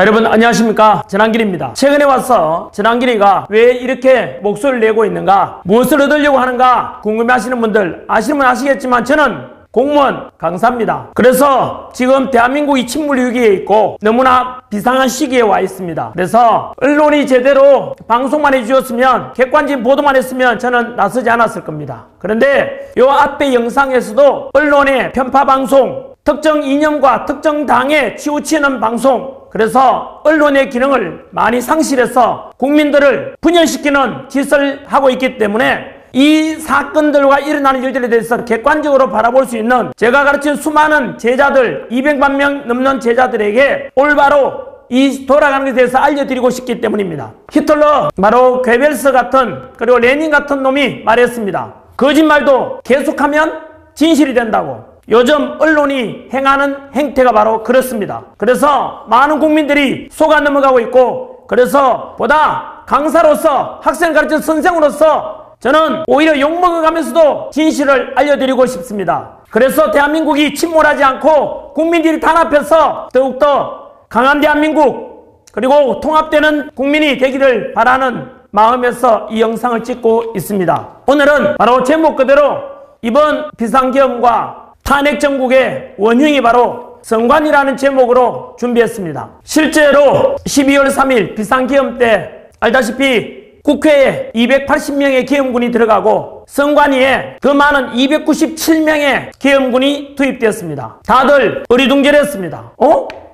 여러분 안녕하십니까, 전한길입니다. 최근에 와서 전한길이가 왜 이렇게 목소리를 내고 있는가, 무엇을 얻으려고 하는가 궁금해하시는 분들, 아시는 분 아시겠지만 저는 공무원 강사입니다. 그래서 지금 대한민국이 침몰 위기에 있고 너무나 비상한 시기에 와 있습니다. 그래서 언론이 제대로 방송만 해주었으면, 객관적인 보도만 했으면 저는 나서지 않았을 겁니다. 그런데 요 앞에 영상에서도 언론의 편파 방송, 특정 이념과 특정 당에 치우치는 방송, 그래서 언론의 기능을 많이 상실해서 국민들을 분열시키는 짓을 하고 있기 때문에 이 사건들과 일어나는 일들에 대해서 객관적으로 바라볼 수 있는, 제가 가르친 수많은 제자들, 200만 명 넘는 제자들에게 올바로 이 돌아가는 것에 대해서 알려드리고 싶기 때문입니다. 히틀러, 바로 괴벨스 같은, 그리고 레닌 같은 놈이 말했습니다. 거짓말도 계속하면 진실이 된다고. 요즘 언론이 행하는 행태가 바로 그렇습니다. 그래서 많은 국민들이 속아 넘어가고 있고, 그래서 보다 강사로서, 학생 가르치는 선생으로서 저는 오히려 욕먹어가면서도 진실을 알려드리고 싶습니다. 그래서 대한민국이 침몰하지 않고 국민들이 단합해서 더욱더 강한 대한민국, 그리고 통합되는 국민이 되기를 바라는 마음에서 이 영상을 찍고 있습니다. 오늘은 바로 제목 그대로 이번 비상계엄과 탄핵정국의 원흉이 바로 선관위라는 제목으로 준비했습니다. 실제로 12월 3일 비상계엄 때 알다시피 국회에 280명의 계엄군이 들어가고 선관위에 그 많은 297명의 계엄군이 투입되었습니다. 다들 어리둥절했습니다.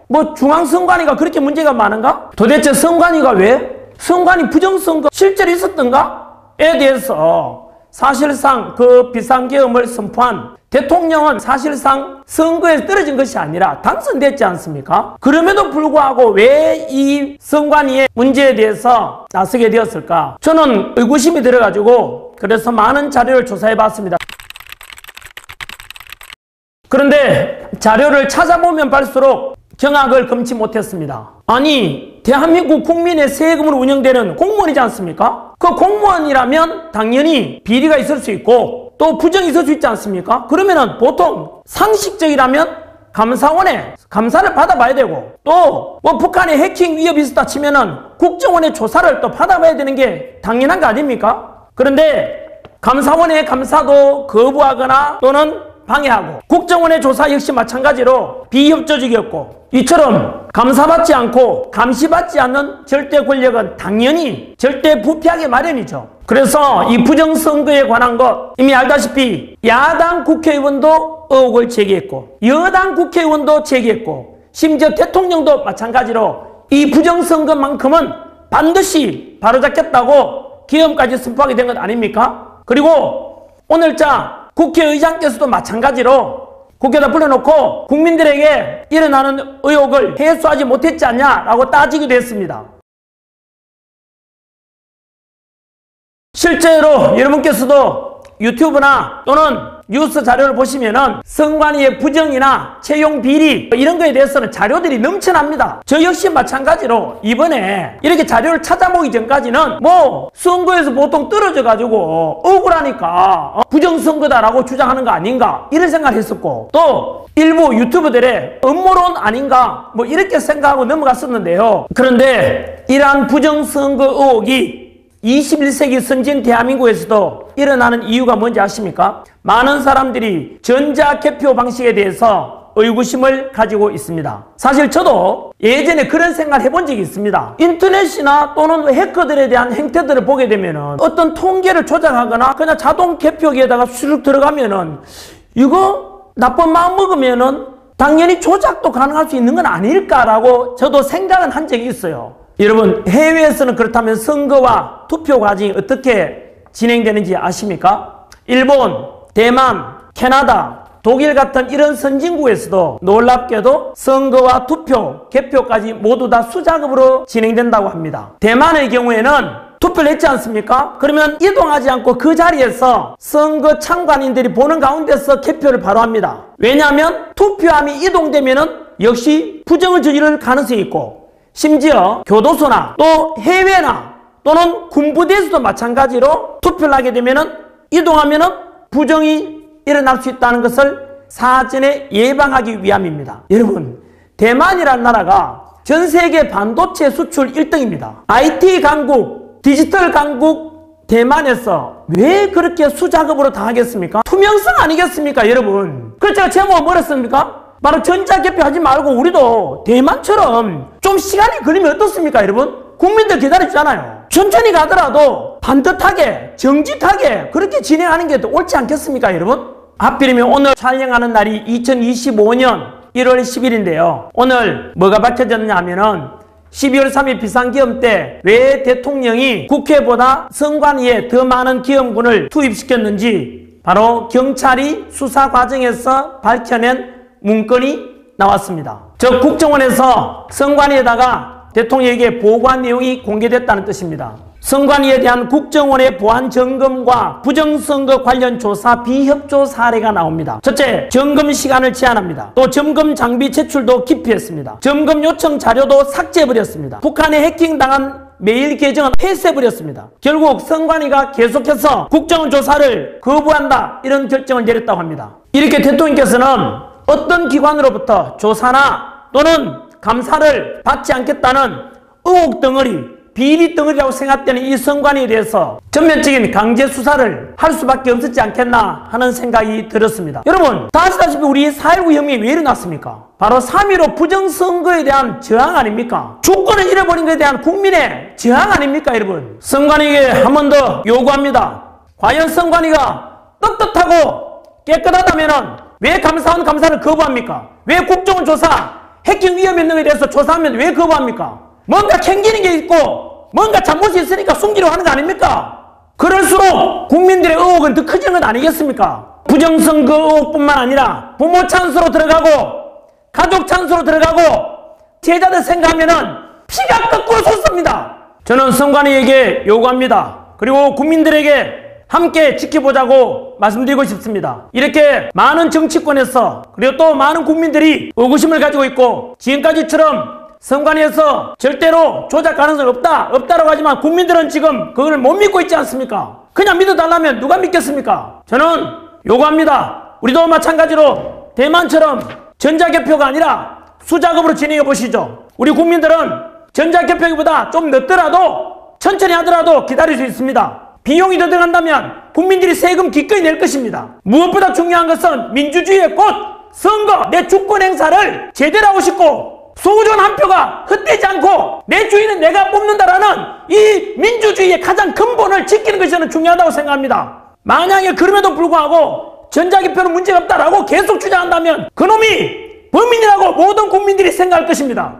뭐 중앙선관위가 그렇게 문제가 많은가? 도대체 선관위가 왜? 선관위 부정선거 실제로 있었던가?에 대해서 사실상 그 비상계엄을 선포한 대통령은 사실상 선거에서 떨어진 것이 아니라 당선됐지 않습니까? 그럼에도 불구하고 왜 이 선관위의 문제에 대해서 나서게 되었을까? 저는 의구심이 들어가지고 그래서 많은 자료를 조사해 봤습니다. 그런데 자료를 찾아보면 볼수록 경악을 금치 못했습니다. 아니, 대한민국 국민의 세금으로 운영되는 공무원이지 않습니까? 그 공무원이라면 당연히 비리가 있을 수 있고 또 부정이 있을 수 있지 않습니까? 그러면은 보통 상식적이라면 감사원에 감사를 받아봐야 되고, 또 뭐 북한에 해킹 위협이 있었다 치면은 국정원의 조사를 또 받아봐야 되는 게 당연한 거 아닙니까? 그런데 감사원의 감사도 거부하거나 또는 방해하고, 국정원의 조사 역시 마찬가지로 비협조적이었고, 이처럼 감사받지 않고 감시받지 않는 절대 권력은 당연히 절대 부패하게 마련이죠. 그래서 이 부정선거에 관한 것 이미 알다시피 야당 국회의원도 의혹을 제기했고 여당 국회의원도 제기했고 심지어 대통령도 마찬가지로 이 부정선거만큼은 반드시 바로잡겠다고 계엄까지 선포하게 된 것 아닙니까? 그리고 오늘자 국회의장께서도 마찬가지로 국회에다 불러놓고 국민들에게 일어나는 의혹을 해소하지 못했지 않냐라고 따지기도 했습니다. 실제로 여러분께서도 유튜브나 또는 뉴스 자료를 보시면은 선관위의 부정이나 채용 비리 이런 거에 대해서는 자료들이 넘쳐납니다. 저 역시 마찬가지로 이번에 이렇게 자료를 찾아보기 전까지는 뭐 선거에서 보통 떨어져 가지고 억울하니까 부정선거다라고 주장하는 거 아닌가 이런 생각을 했었고, 또 일부 유튜버들의 음모론 아닌가 뭐 이렇게 생각하고 넘어갔었는데요. 그런데 이러한 부정선거 의혹이 21세기 선진 대한민국에서도 일어나는 이유가 뭔지 아십니까? 많은 사람들이 전자개표 방식에 대해서 의구심을 가지고 있습니다. 사실 저도 예전에 그런 생각을 해본 적이 있습니다. 인터넷이나 또는 해커들에 대한 행태들을 보게 되면은 어떤 통계를 조작하거나 그냥 자동 개표기에다가 수룩 들어가면은 이거 나쁜 마음 먹으면은 당연히 조작도 가능할 수 있는 건 아닐까라고 저도 생각은 한 적이 있어요. 여러분, 해외에서는 그렇다면 선거와 투표 과정이 어떻게 진행되는지 아십니까? 일본, 대만, 캐나다, 독일 같은 이런 선진국에서도 놀랍게도 선거와 투표, 개표까지 모두 다 수작업으로 진행된다고 합니다. 대만의 경우에는 투표를 했지 않습니까? 그러면 이동하지 않고 그 자리에서 선거 참관인들이 보는 가운데서 개표를 바로 합니다. 왜냐하면 투표함이 이동되면은 역시 부정을 저지를 가능성이 있고, 심지어 교도소나 또 해외나 또는 군부대에서도 마찬가지로 투표를 하게 되면은 이동하면은 부정이 일어날 수 있다는 것을 사전에 예방하기 위함입니다. 여러분, 대만이라는 나라가 전 세계 반도체 수출 1등입니다. IT 강국, 디지털 강국 대만에서 왜 그렇게 수작업으로 당하겠습니까? 투명성 아니겠습니까, 여러분? 그래서 제가 제목은 뭐랬습니까? 바로 전자개표 하지 말고 우리도 대만처럼 좀 시간이 걸리면 어떻습니까, 여러분? 국민들 기다리잖아요. 천천히 가더라도 반듯하게, 정직하게 그렇게 진행하는 게 더 옳지 않겠습니까, 여러분? 하필이면 오늘 촬영하는 날이 2025년 1월 10일인데요. 오늘 뭐가 밝혀졌냐 하면은 12월 3일 비상기염 때 왜 대통령이 국회보다 선관위에 더 많은 기염군을 투입시켰는지 바로 경찰이 수사 과정에서 밝혀낸 문건이 나왔습니다. 즉 국정원에서 선관위에다가 대통령에게 보고한 내용이 공개됐다는 뜻입니다. 선관위에 대한 국정원의 보안 점검과 부정선거 관련 조사 비협조 사례가 나옵니다. 첫째, 점검 시간을 제한합니다. 또 점검 장비 제출도 기피했습니다. 점검 요청 자료도 삭제해버렸습니다. 북한에 해킹당한 메일 계정은 폐쇄해버렸습니다. 결국 선관위가 계속해서 국정원 조사를 거부한다, 이런 결정을 내렸다고 합니다. 이렇게 대통령께서는 어떤 기관으로부터 조사나 또는 감사를 받지 않겠다는 의혹 덩어리, 비리 덩어리라고 생각되는 이 선관위에 대해서 전면적인 강제 수사를 할 수밖에 없었지 않겠나 하는 생각이 들었습니다. 여러분, 다 아시다시피 우리 4.19 혁명이 왜 일어났습니까? 바로 3.15 부정선거에 대한 저항 아닙니까? 주권을 잃어버린 것에 대한 국민의 저항 아닙니까, 여러분? 선관위에게 한 번 더 요구합니다. 과연 선관위가 떳떳하고 깨끗하다면 왜 감사원 감사를 거부합니까? 왜 국정원 조사, 해킹 위험 있는 것에 대해서 조사하면 왜 거부합니까? 뭔가 챙기는 게 있고 뭔가 잘못이 있으니까 숨기려고 하는 거 아닙니까? 그럴수록 국민들의 의혹은 더 커지는 것 아니겠습니까? 부정선거 의혹뿐만 아니라 부모 찬스로 들어가고 가족 찬스로 들어가고 제자들 생각하면은 피가 거꾸로 솟습니다. 저는 선관위에게 요구합니다. 그리고 국민들에게 함께 지켜보자고 말씀드리고 싶습니다. 이렇게 많은 정치권에서 그리고 또 많은 국민들이 의구심을 가지고 있고 지금까지처럼 선관위에서 절대로 조작 가능성이 없다라고 하지만 국민들은 지금 그걸 못 믿고 있지 않습니까? 그냥 믿어달라면 누가 믿겠습니까? 저는 요구합니다. 우리도 마찬가지로 대만처럼 전자개표가 아니라 수작업으로 진행해 보시죠. 우리 국민들은 전자개표보다 좀 늦더라도 천천히 하더라도 기다릴 수 있습니다. 비용이 더 들어간다면 국민들이 세금 기꺼이 낼 것입니다. 무엇보다 중요한 것은 민주주의의 꽃, 선거, 내 주권 행사를 제대로 하고 싶고 소전 한 표가 헛되지 않고 내 주인은 내가 뽑는다라는 이 민주주의의 가장 근본을 지키는 것이 저는 중요하다고 생각합니다. 만약에 그럼에도 불구하고 전자개표는 문제가 없다라고 계속 주장한다면 그놈이 범인이라고 모든 국민들이 생각할 것입니다.